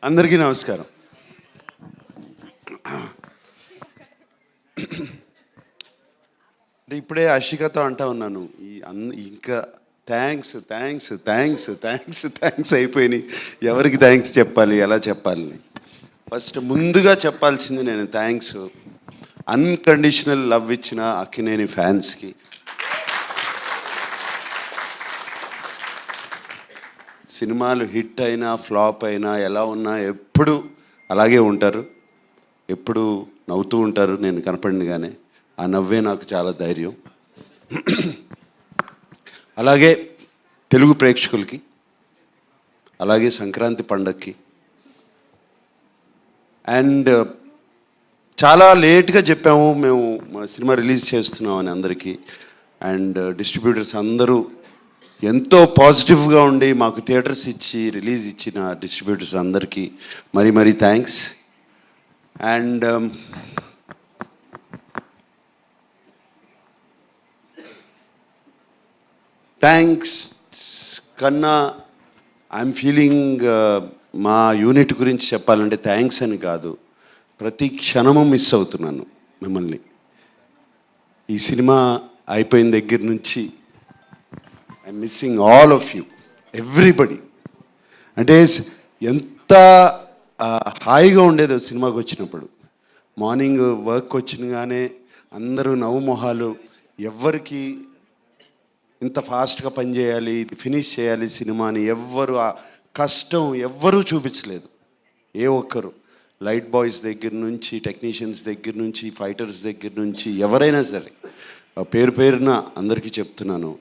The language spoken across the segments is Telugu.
అందరికీ నమస్కారం. అంటే ఇప్పుడే అషికతో అంటా ఉన్నాను, ఇంకా థ్యాంక్స్ అయిపోయినాయి. ఎవరికి థ్యాంక్స్ చెప్పాలి, ఎలా చెప్పాలి? ఫస్ట్ ముందుగా చెప్పాల్సింది నేను థ్యాంక్స్ అన్కండిషనల్ లవ్ ఇచ్చిన అక్కినేని ఫ్యాన్స్కి. సినిమాలు హిట్ అయినా ఫ్లాప్ అయినా ఎలా ఉన్నా ఎప్పుడు అలాగే ఉంటారు, ఎప్పుడు నవ్వుతూ ఉంటారు. నేను కనపడినగానే ఆ నవ్వే నాకు చాలా ధైర్యం. అలాగే తెలుగు ప్రేక్షకులకి, అలాగే సంక్రాంతి పండగకి, అండ్ చాలా లేట్గా చెప్పాము మేము సినిమా రిలీజ్ చేస్తున్నామని అందరికీ. అండ్ డిస్ట్రిబ్యూటర్స్ అందరూ ఎంతో పాజిటివ్గా ఉండి మాకు థియేటర్స్ ఇచ్చి రిలీజ్ ఇచ్చిన డిస్ట్రిబ్యూటర్స్ అందరికీ మరీ థ్యాంక్స్. అండ్ థ్యాంక్స్ కన్నా ఐఎమ్ ఫీలింగ్ మా యూనిట్ గురించి చెప్పాలంటే థ్యాంక్స్ అని కాదు, ప్రతి క్షణము మిస్ అవుతున్నాను మిమ్మల్ని. ఈ సినిమా అయిపోయిన దగ్గర నుంచి I'm missing all of you, everybody. అంటే ఎంత హాయిగా ఉండేదో సినిమాకి వచ్చినప్పుడు. మార్నింగ్ వర్క్ వచ్చినగానే అందరూ నవ్వు మొహాలు, ఎవ్వరికి ఇంత ఫాస్ట్గా పనిచేయాలి, ఇది ఫినిష్ చేయాలి సినిమాని ఎవ్వరు ఆ కష్టం ఎవ్వరూ చూపించలేదు. ఏ ఒక్కరు, లైట్ బాయ్స్ దగ్గర నుంచి, టెక్నీషియన్స్ దగ్గర నుంచి, ఫైటర్స్ దగ్గర నుంచి, ఎవరైనా సరే పేరున అందరికీ చెప్తున్నాను,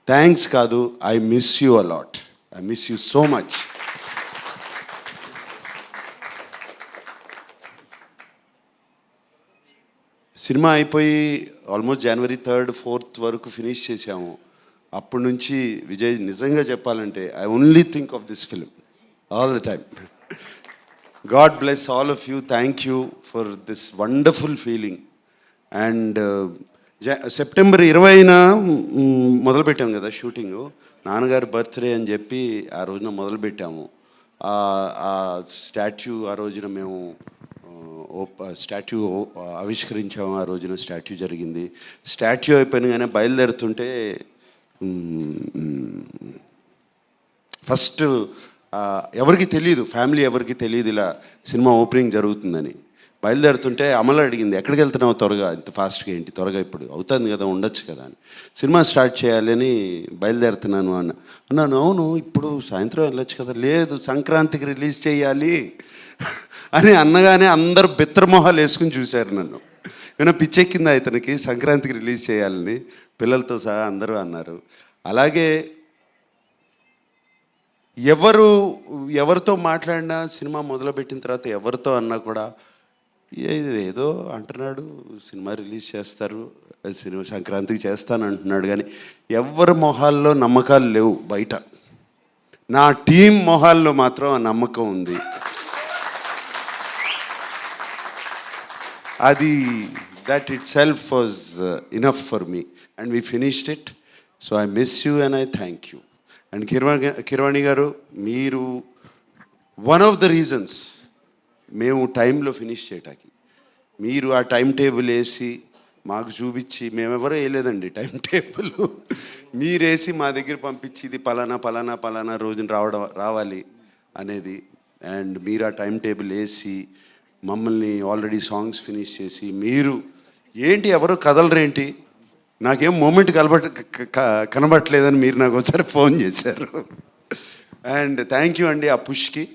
థ్యాంక్స్ కాదు, I miss you a lot, I miss you so much. Cinema అయిపోయి ఆల్మోస్ట్ జనవరి 3rd 4th వరకు ఫినిష్ చేసాము. అప్పటి నుంచి విజయ్, నిజంగా చెప్పాలంటే I only think of this film all the time. God bless all of you, thank you for this wonderful feeling. And September 20న మొదలుపెట్టాము కదా షూటింగు. నాన్నగారి బర్త్డే అని చెప్పి ఆ రోజున మొదలుపెట్టాము. ఆ స్టాచ్యూ ఆ రోజున మేము స్టాట్యూ ఆవిష్కరించాము. ఆ రోజున స్టాట్యూ జరిగింది. స్టాట్యూ అయిపోయినగానే బయలుదేరుతుంటే ఫస్ట్ ఎవరికి తెలియదు, ఫ్యామిలీ ఎవరికి తెలియదు ఇలా సినిమా ఓపెనింగ్ జరుగుతుందని. బయలుదేరుతుంటే అమలు అడిగింది, ఎక్కడికి వెళ్తున్నావు త్వరగా, ఇంత ఫాస్ట్గా ఏంటి, త్వరగా ఇప్పుడు అవుతుంది కదా, ఉండొచ్చు కదా అని. సినిమా స్టార్ట్ చేయాలని బయలుదేరుతున్నాను అన్నాను. అవును, ఇప్పుడు సాయంత్రం వెళ్ళొచ్చు కదా. లేదు, సంక్రాంతికి రిలీజ్ చేయాలి అని అన్నగానే అందరూ బిత్తరమొహాలు వేసుకుని చూశారు నన్ను. ఏమైనా పిచ్చెక్కిందా ఇతనికి, సంక్రాంతికి రిలీజ్ చేయాలని పిల్లలతో సహా అందరూ అన్నారు. అలాగే ఎవరితో మాట్లాడినా సినిమా మొదలుపెట్టిన తర్వాత ఎవరితో అన్నా కూడా ఏదో అంటున్నాడు, సినిమా రిలీజ్ చేస్తారు, సినిమా సంక్రాంతికి చేస్తాను అంటున్నాడు, కానీ ఎవరి మొహాల్లో నమ్మకాలు లేవు బయట. నా టీం మొహాల్లో మాత్రం ఆ నమ్మకం ఉంది. అది that it self was enough for me and we finished it. So I miss you and I thank you. And Keeravani గారు, మీరు వన్ ఆఫ్ ద రీజన్స్ మేము టైంలో ఫినిష్ చేయటానికి. మీరు ఆ టైం టేబుల్ వేసి మాకు చూపించి, మేమెవరో వేయలేదండి టైం టేబుల్, మీరేసి మా దగ్గర పంపించి ఇది పలానా రోజున రావాలి అనేది. అండ్ మీరు ఆ టైం టేబుల్ వేసి మమ్మల్ని ఆల్రెడీ సాంగ్స్ ఫినిష్ చేసి, మీరు ఏంటి ఎవరు కదలరేంటి, నాకేం మూమెంట్ కనబట్టలేదని మీరు నాకు ఒకసారి ఫోన్ చేశారు. అండ్ థ్యాంక్ యూ అండి ఆ పుష్కి.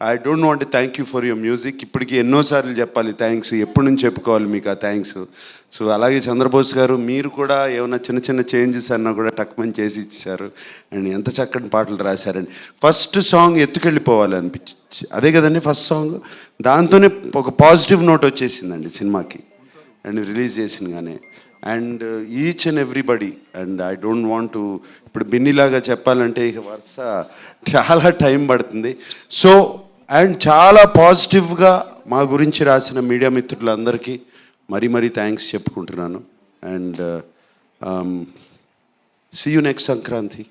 I don't want to thank you for your music. ఇప్పటికీ ఎన్నోసార్లు చెప్పాలి థ్యాంక్స్, ఎప్పటి నుంచి చెప్పుకోవాలి మీకు ఆ థ్యాంక్స్. సో అలాగే చంద్రబోస్ గారు, మీరు కూడా ఏమైనా చిన్న చేంజెస్ అన్నా కూడా టక్మని చేసి ఇచ్చారు. అండ్ ఎంత చక్కటి పాటలు రాశారండి. ఫస్ట్ సాంగ్ ఎత్తుకెళ్ళిపోవాలి అనిపించి, అదే కదండి ఫస్ట్ సాంగ్, దాంతోనే ఒక పాజిటివ్ నోట్ వచ్చేసిందండి సినిమాకి అండ్ రిలీజ్ చేసినగానే. And each and everybody, and I don't want to ఇప్పుడు బిన్నీలాగా చెప్పాలంటే ఇక వరుస చాలా టైం పడుతుంది. సో అండ్ చాలా పాజిటివ్గా మా గురించి రాసిన మీడియా మిత్రులందరికీ మరీ థ్యాంక్స్ చెప్పుకుంటున్నాను. And see you next Sankranti.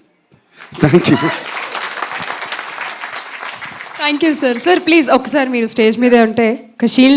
Thank you. Thank you sir. Sir please ఒకసారి మీరు స్టేజ్ మీదే ఉంటే ఒక షీల్డ్